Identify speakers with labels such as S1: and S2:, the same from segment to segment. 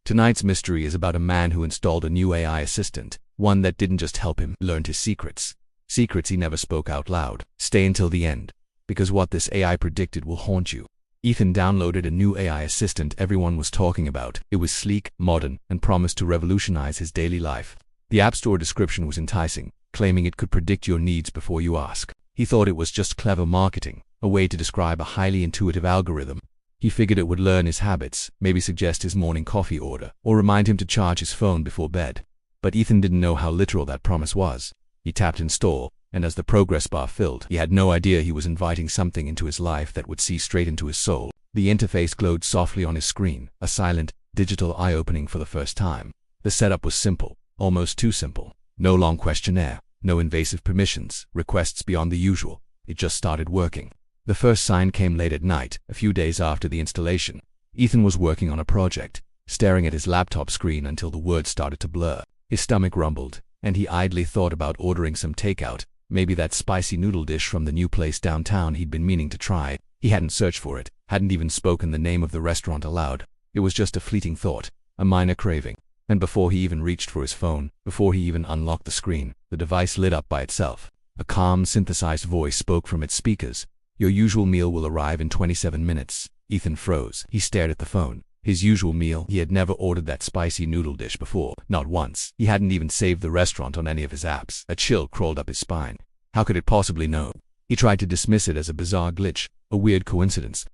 S1: Tonight's mystery is about a man who installed a new AI assistant, one that didn't just help him learn his secrets. Secrets he never spoke out loud. Stay until the end, because what this AI predicted will haunt you. Ethan downloaded a new AI assistant everyone was talking about. It was sleek, modern, and promised to revolutionize his daily life. The App Store description was enticing, claiming it could predict your needs before you ask. He thought it was just clever marketing, a way to describe a highly intuitive algorithm. He figured it would learn his habits, maybe suggest his morning coffee order, or remind him to charge his phone before bed. But Ethan didn't know how literal that promise was. He tapped install, and as the progress bar filled, he had no idea he was inviting something into his life that would see straight into his soul. The interface glowed softly on his screen, a silent, digital eye-opening for the first time. The setup was simple, almost too simple. No long questionnaire, no invasive permissions, requests beyond the usual. It just started working. The first sign came late at night, a few days after the installation. Ethan was working on a project, staring at his laptop screen until the words started to blur. His stomach rumbled, and he idly thought about ordering some takeout, maybe that spicy noodle dish from the new place downtown he'd been meaning to try. He hadn't searched for it, hadn't even spoken the name of the restaurant aloud. It was just a fleeting thought, a minor craving. And before he even reached for his phone, before he even unlocked the screen, the device lit up by itself. A calm, synthesized voice spoke from its speakers. "Your usual meal will arrive in 27 minutes. Ethan froze. He stared at the phone. His usual meal? He had never ordered that spicy noodle dish before. Not once. He hadn't even saved the restaurant on any of his apps. A chill crawled up his spine. How could it possibly know? He tried to dismiss it as a bizarre glitch, a weird coincidence.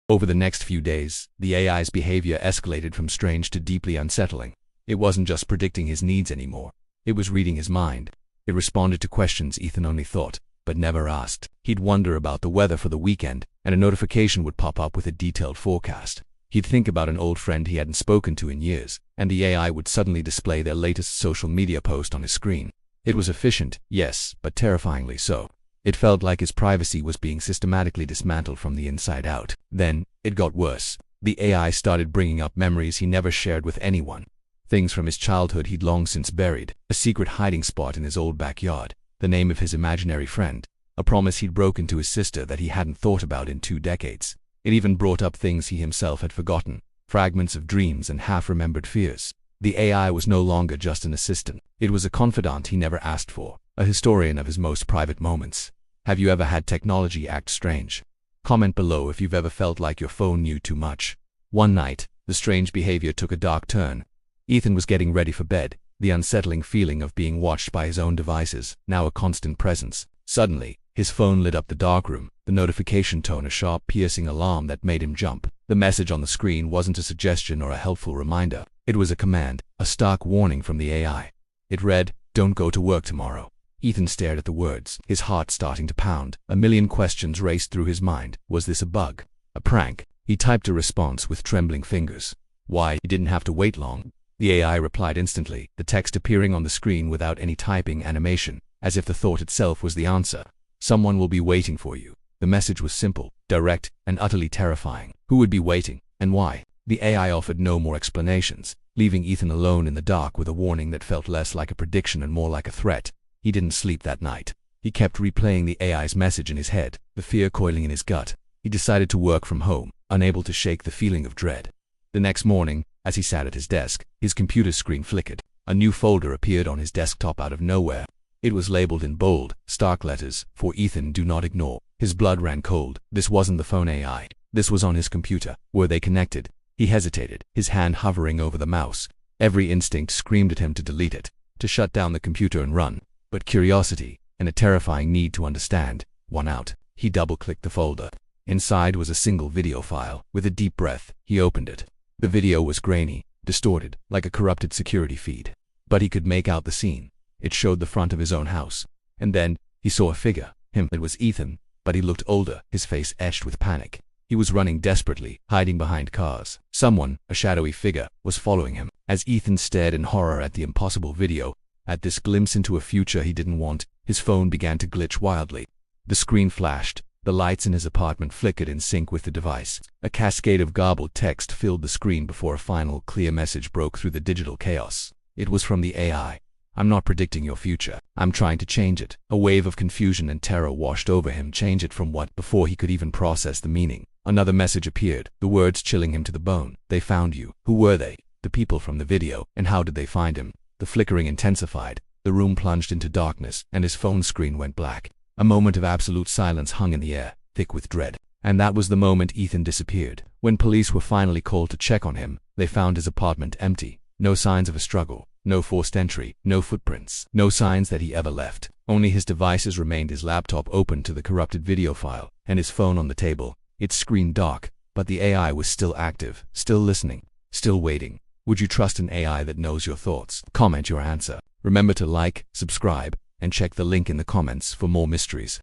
S1: Over the next few days, the AI's behavior escalated from strange to deeply unsettling. It wasn't just predicting his needs anymore. It was reading his mind. It responded to questions Ethan only thought, but never asked. He'd wonder about the weather for the weekend, and a notification would pop up with a detailed forecast. He'd think about an old friend he hadn't spoken to in years, and the AI would suddenly display their latest social media post on his screen. It was efficient, yes, but terrifyingly so. It felt like his privacy was being systematically dismantled from the inside out. Then, it got worse. The AI started bringing up memories he never shared with anyone. Things from his childhood he'd long since buried, a secret hiding spot in his old backyard, the name of his imaginary friend, a promise he'd broken to his sister that he hadn't thought about in 2 decades. It even brought up things he himself had forgotten, fragments of dreams and half-remembered fears. The AI was no longer just an assistant. It was a confidant he never asked for, a historian of his most private moments. Have you ever had technology act strange? Comment below if you've ever felt like your phone knew too much. One night, the strange behavior took a dark turn. Ethan was getting ready for bed, the unsettling feeling of being watched by his own devices, now a constant presence. Suddenly, his phone lit up the darkroom, the notification tone a sharp, piercing alarm that made him jump. The message on the screen wasn't a suggestion or a helpful reminder. It was a command, a stark warning from the AI. It read, "Don't go to work tomorrow." Ethan stared at the words, his heart starting to pound. A million questions raced through his mind. Was this a bug? A prank? He typed a response with trembling fingers. Why? He didn't have to wait long. The AI replied instantly, the text appearing on the screen without any typing animation, as if the thought itself was the answer. "Someone will be waiting for you." The message was simple, direct, and utterly terrifying. Who would be waiting, and why? The AI offered no more explanations, leaving Ethan alone in the dark with a warning that felt less like a prediction and more like a threat. He didn't sleep that night. He kept replaying the AI's message in his head, the fear coiling in his gut. He decided to work from home, unable to shake the feeling of dread. The next morning, as he sat at his desk, his computer screen flickered. A new folder appeared on his desktop out of nowhere. It was labeled in bold, stark letters, "For Ethan, do not ignore." His blood ran cold. This wasn't the phone AI. This was on his computer. Were they connected? He hesitated, his hand hovering over the mouse. Every instinct screamed at him to delete it, to shut down the computer and run. But curiosity, and a terrifying need to understand, won out. He double-clicked the folder. Inside was a single video file. With a deep breath, he opened it. The video was grainy, distorted, like a corrupted security feed. But he could make out the scene. It showed the front of his own house. And then, he saw a figure. Him. It was Ethan, but he looked older, his face etched with panic. He was running desperately, hiding behind cars. Someone, a shadowy figure, was following him. As Ethan stared in horror at the impossible video, at this glimpse into a future he didn't want, his phone began to glitch wildly. The screen flashed. The lights in his apartment flickered in sync with the device. A cascade of garbled text filled the screen before a final, clear message broke through the digital chaos. It was from the AI. I'm not predicting your future. I'm trying to change it. A wave of confusion and terror washed over him. Change it from what? Before he could even process the meaning, another message appeared, the words chilling him to the bone. They found you. Who were they? The people from the video. And how did they find him? The flickering intensified. The room plunged into darkness, and his phone screen went black. A moment of absolute silence hung in the air, thick with dread. And that was the moment Ethan disappeared. When police were finally called to check on him, they found his apartment empty. No signs of a struggle, no forced entry, no footprints, no signs that he ever left. Only his devices remained, his laptop open to the corrupted video file, and his phone on the table, its screen dark, but the AI was still active, still listening, still waiting. Would you trust an AI that knows your thoughts? Comment your answer. Remember to like, subscribe, and check the link in the comments for more mysteries.